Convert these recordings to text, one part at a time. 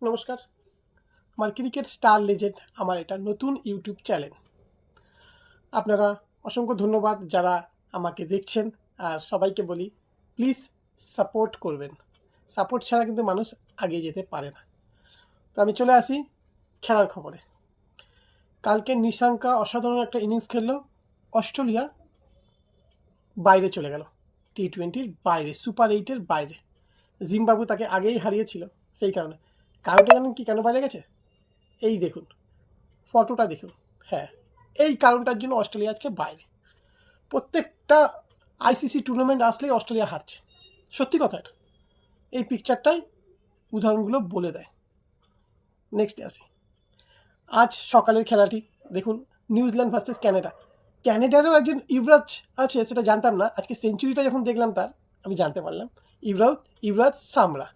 নমস্কার, আমার cricket star legend আমার এটা নতুন ইউটিউব চ্যানেল। আপনারা অসংখ্য ধন্যবাদ যারা আমাকে দেখছেন, আর সবাইকে বলি প্লিজ সাপোর্ট করবেন। সাপোর্ট ছাড়া কিন্তু মানুষ এগিয়ে যেতে পারে না। তো আমি চলে আসি খেলার খবরে। কালকে নিশাঙ্কা অসাধারণ একটা ইনিংস খেললো। অস্ট্রেলিয়া বাইরে চলে গেল, টি-20-র বাইরে, সুপার 8-এর বাইরে। জিম্বাবু তাকে আগেই হারিয়েছিল, সেই কারণে। কারণটা জানেন কি কেন বাইরে গেছে? এই দেখুন, ফটোটা দেখুন। হ্যাঁ, এই কারণটার জন্য অস্ট্রেলিয়া আজকে বাইরে। প্রত্যেকটা আইসিসি টুর্নামেন্ট আসলেই অস্ট্রেলিয়া হারছে, সত্যি কথা এটা। এই পিকচারটাই উদাহরণগুলো বলে দেয়। নেক্সটে আসি। আজ সকালের খেলাটি দেখুন, নিউজিল্যান্ড ভার্সেস ক্যানাডা। ক্যানাডারও একজন ইউবরাজ আছে, সেটা জানতাম না। আজকে সেঞ্চুরিটা যখন দেখলাম তার, আমি জানতে পারলাম ইউবরাজ সামরা,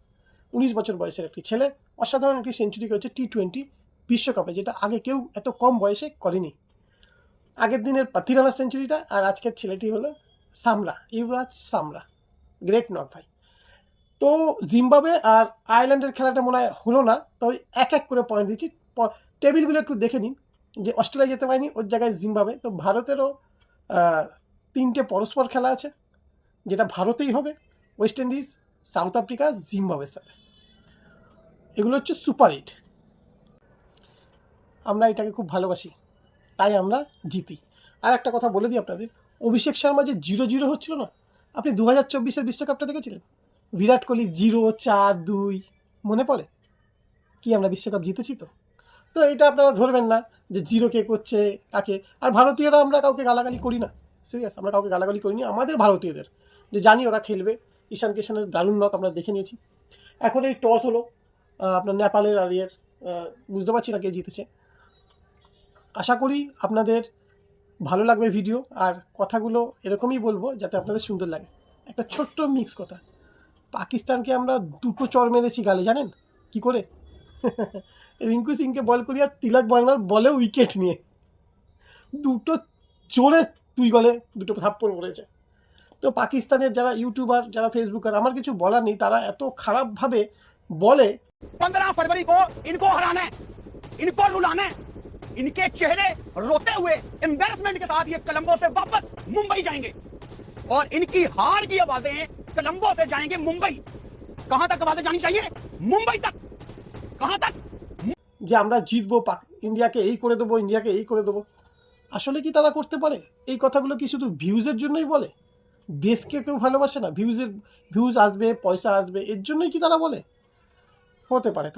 19 বছর বয়সের একটি ছেলে। অসাধারণ একটি সেঞ্চুরি করেছে টি-20 বিশ্বকাপে, যেটা আগে কেউ এত কম বয়সে করেনি। আগের দিনের পাথিরানার সেঞ্চুরিটা আর আজকের ছেলেটি হলো ইউবরাজ সামরা। গ্রেট নক ভাই। তো জিম্বাবুয়ে আর আয়ারল্যান্ডের খেলাটা মনে হয় হলো না, তবে এক এক করে পয়েন্ট দিচ্ছি। টেবিলগুলো একটু দেখে নিন, যে অস্ট্রেলিয়া যেতে পারেনি, ওর জায়গায় জিম্বাবুয়ে। তো ভারতেরও 3টে পরস্পর খেলা আছে, যেটা ভারতেই হবে, ওয়েস্ট ইন্ডিজ, সাউথ আফ্রিকা, জিম্বাবুয়ের সাথে। এগুলো হচ্ছে সুপার 8। আমরা এটাকে খুব ভালোবাসি, তাই আমরা জিতি। আর একটা কথা বলে দিই আপনাদের, অভিষেক শর্মা যে 0-0 হচ্ছিল না, আপনি 2024-এর বিশ্বকাপটা দেখেছিলেন? বিরাট কোহলি 0-4-2, মনে পড়ে কি আমরা বিশ্বকাপ জিতেছি? তো এটা আপনারা ধরবেন না যে 0 কে করছে কাকে। আর ভারতীয়রা আমরা কাউকে গালাগালি করি না, সিরিয়াস, আমরা কাউকে গালাগালি করিনি আমাদের ভারতীয়দের, যে জানি ওরা খেলবে। ঈশান কিষানের দারুণ নক আমরা দেখে নিয়েছি। এখন এই টস হলো আপনার নেপালের আর ইয়ের, বুঝতে পারছি না কে জিতেছে। আশা করি আপনাদের ভালো লাগবে ভিডিও, আর কথাগুলো এরকমই বলবো যাতে আপনাদের সুন্দর লাগে। একটা ছোট্ট মিক্স কথা, পাকিস্তানকে আমরা 2টো চড় মেরেছি গালে, জানেন কি করে? রিঙ্কু সিংকে বল করি আর তিলক বাংলার বলে উইকেট নিয়ে 2টো জোরে 2 গলে 2টো থাপ্পড় পড়েছে। তো পাকিস্তানের যারা ইউটিউবার, যারা ফেসবুকার, আমার কিছু বলার নেই, তারা এত খারাপভাবে বলে। 15 फरवरी को इनको हराना है, इनको रुलाना है। इनके चेहरे रोते हुए एम्बैरेसमेंट के साथ ये कोलंबो से वापस मुंबई जाएंगे, और इनकी हार की आवाजें कोलंबो से जाएंगे मुंबई। कहां तक आवाजें जानी चाहिए? मुंबई तक। कहां तक? যে আমরা জিতবো, ইন্ডিয়াকে এই করে দেবো, ইন্ডিয়াকে এই করে দেবো। আসলে কি তারা করতে পারে? এই কথাগুলো কি শুধু ভিউজের জন্যই বলে? দেশকে কেউ ভালোবাসে না? ভিউজ আসবে, পয়সা আসবে, এর জন্যই কি তারা বলে? হতে পারে তাই।